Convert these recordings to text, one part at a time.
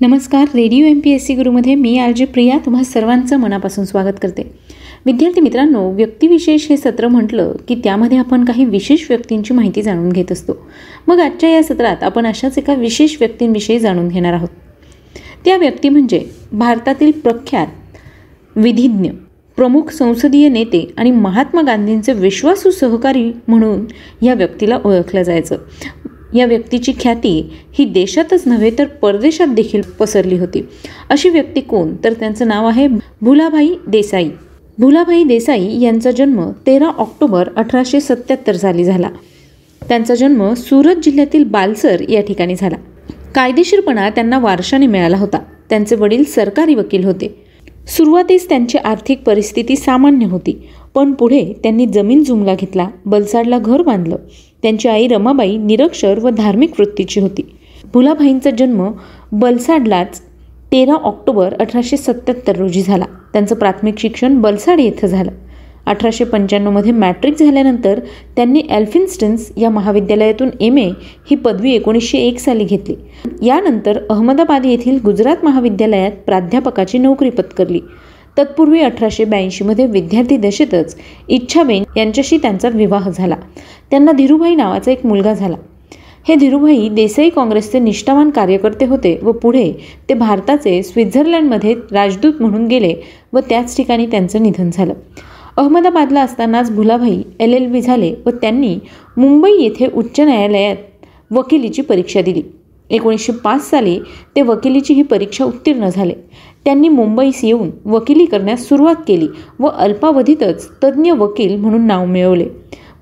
नमस्कार. Radio MPSC गुरुमध्ये मी RJ Priya तुम्हा सर्वांचं मनापासून स्वागत करते. विद्यार्थी मित्रांनो, व्यक्तिविशेष हे सत्र म्हटलं की त्यामध्ये आपण काही विशेष व्यक्तींची माहिती जाणून घेत असतो. मग आजच्या या सत्रात आपण अशाच एका विशेष व्यक्तींविषयी जाणून घेणार आहोत. त्या व्यक्ती म्हणजे भारतातील प्रख्यात विधिज्ञ, प्रमुख संसदीय नेते आणि महात्मा गांधींचे विश्वासू सहकारी म्हणून या व्यक्तीला ओळखलं जायचं. या व्यक्तीची ख्याती ही देशातच नव्हे तर परदेशात देखील पसरली होती. अशी व्यक्ती कोण, तर त्यांचं नाव आहे भुलाभाई देसाई. भुलाभाई देसाई यांचा जन्म 13 ऑक्टोबर 1877 साली झाला. त्यांचा जन्म सुरत जिल्ह्यातील बालसर या ठिकाणी झाला. कायदेशीरपणा त्यांना वारशाने मिळाला होता. त्यांचे वडील सरकारी वकील होते. सुरुवातीस त्यांची आर्थिक परिस्थिती सामान्य होती, पण पुढे त्यांनी जमीन जुमला घेतला, बलसाडला घर बांधलं. त्यांची आई रमाबाई निरक्षर व धार्मिक वृत्तीची होती. भुलाभाईंचा जन्म बलसाडलाच 13 ऑक्टोबर 1877 रोजी झाला. त्यांचं प्राथमिक शिक्षण बलसाड येथे झालं. 1895 मॅट्रिक झाल्यानंतर त्यांनी एल्फिन्स्टन्स या महाविद्यालयातून MA ही पदवी 1901 साली घेतली. यानंतर अहमदाबाद येथील गुजरात महाविद्यालयात प्राध्यापकाची नोकरी पत्करली. तत्पूर्वी 1882 विद्यार्थी दशेतच इच्छाबेन यांच्याशी त्यांचा विवाह झाला. त्यांना धीरूभाई नावाचा एक मुलगा झाला. हे धीरूभाई देसाई काँग्रेसचे निष्ठावान कार्यकर्ते होते व पुढे ते भारताचे स्वित्झर्लंडमध्ये राजदूत म्हणून गेले व त्याच ठिकाणी त्यांचं निधन झालं. अहमदाबादला असतानाच भुलाभाई LLB झाले व त्यांनी मुंबई येथे उच्च न्यायालयात वकिलीची परीक्षा दिली. 1905 साली ते वकिलीची ही परीक्षा उत्तीर्ण झाले. त्यांनी मुंबईस येऊन वकिली करण्यास सुरुवात केली व अल्पावधीतच तज्ज्ञ वकील म्हणून नाव मिळवले.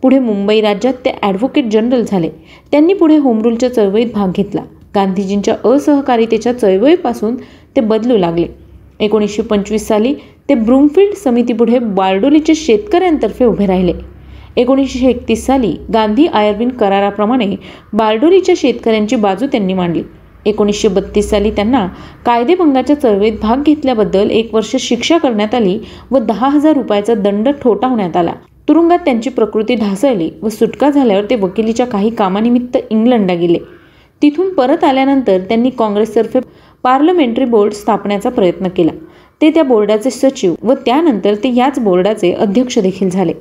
पुढे मुंबई राज्यात ते ॲडव्होकेट जनरल झाले. त्यांनी पुढे होमरूलच्या चळवळीत भाग घेतला. गांधीजींच्या असहकारितेच्या चळवळीपासून ते बदलू लागले. 1925 साली ते ब्रूमफील्ड समितीपुढे बारडोलीच्या शेतकऱ्यांतर्फे उभे राहिले. 1931 साली गांधी आयर्विन कराराप्रमाणे बारडोलीच्या शेतकऱ्यांची बाजू त्यांनी मांडली. 1932 साली त्यांना कायदेभंगाच्या चळवळीत भाग घेतल्याबद्दल 1 वर्ष शिक्षा करण्यात आली व 10,000 रुपयाचा दंड ठोठावण्यात आला. तुरुंगात त्यांची प्रकृती ढासळली व सुटका झाल्यावर ते वकिलीच्या काही कामानिमित्त इंग्लंडला गेले. तिथून परत आल्यानंतर त्यांनी काँग्रेसतर्फे पार्लमेंटरी बोर्ड स्थापण्याचा प्रयत्न केला. ते त्या बोर्डाचे सचिव व त्यानंतर ते याच बोर्डाचे अध्यक्ष देखील झाले.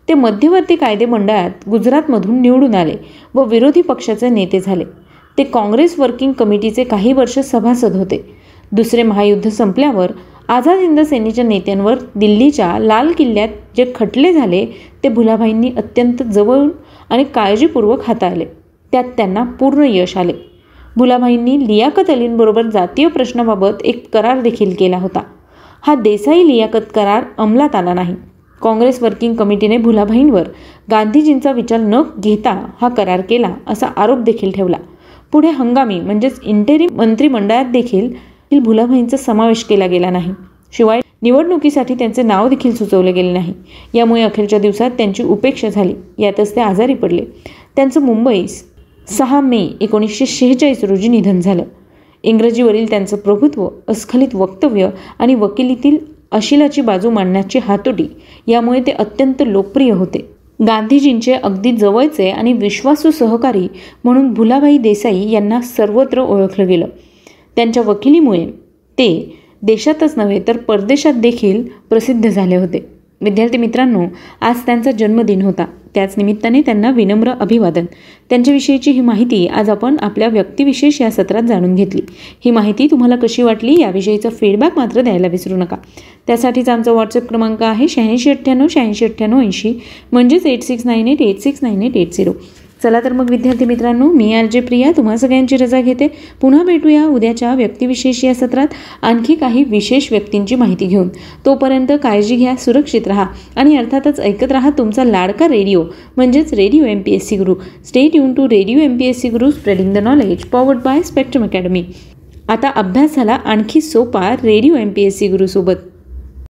ते मध्यवर्ती कायदे मंडळात गुजरातमधून निवडून आले व विरोधी पक्षाचे नेते झाले. ते काँग्रेस वर्किंग कमिटीचे काही वर्ष सभासद होते. दुसरे महायुद्ध संपल्यावर आझाद हिंद सेनेच्या नेत्यांवर दिल्लीच्या लाल किल्ल्यात जे खटले झाले ते भुलाभाईंनी अत्यंत जवळून आणि काळजीपूर्वक हाताळले. त्यात त्यांना पूर्ण यश आले. भुलाभाईंनी लियाकत अलींबरोबर जातीय प्रश्नाबाबत एक करार देखील केला होता. हा देसाई लियाकत करार अंमलात आला नाही. काँग्रेस वर्किंग कमिटीने भुलाभाईंवर गांधीजींचा विचार न घेता हा करार केला असा आरोप देखील ठेवला. पुढे हंगामी म्हणजेच इंटेरिम मंत्रिमंडळात देखील भुलाभाईंचा समावेश केला गेला नाही. शिवाय निवडणुकीसाठी त्यांचे नाव देखील सुचवले गेले नाही. यामुळे अखेरच्या दिवसात त्यांची उपेक्षा झाली. यातच ते आजारी पडले. त्यांचं मुंबईस 6 मे 1946 रोजी निधन झालं. इंग्रजीवरील त्यांचं प्रभुत्व, अस्खलित वक्तव्य आणि वकिलीतील अशिलाची बाजू मांडण्याची हातोटी यामुळे ते अत्यंत लोकप्रिय होते. गांधीजींचे अगदी जवळचे आणि विश्वासू सहकारी म्हणून भुलाभाई देसाई यांना सर्वत्र ओळखलं गेलं. त्यांच्या वकिलीमुळे ते देशातच नव्हे तर परदेशात देखील प्रसिद्ध झाले होते. विद्यार्थी मित्रांनो, आज त्यांचा जन्मदिन होता. त्याच निमित्ताने त्यांना विनम्र अभिवादन. त्यांच्याविषयीची ही माहिती आज आपण आपल्या व्यक्तिविशेष या सत्रात जाणून घेतली. ही माहिती तुम्हाला कशी वाटली याविषयीचा फीडबॅक मात्र द्यायला विसरू नका. त्यासाठीच आमचा व्हॉट्सअप क्रमांक आहे 8698 म्हणजेच 8698869880. चला तर मग विद्यार्थी मित्रांनो, मी RJ प्रिया तुम्हा सगळ्यांची रजा घेते. पुन्हा भेटूया उद्याच्या व्यक्तिविशेष या सत्रात आणखी काही विशेष व्यक्तींची माहिती घेऊन. तोपर्यंत काळजी घ्या, सुरक्षित राहा आणि अर्थातच ऐकत राहा तुमचा लाडका रेडिओ म्हणजेच Radio MPSC Guru. Stay tune to Radio MPSC Guru, spreading the knowledge, powered by Spectrum Academy. आता अभ्यास झाला आणखी सोपा रेडिओ MPSC गुरु सोबत.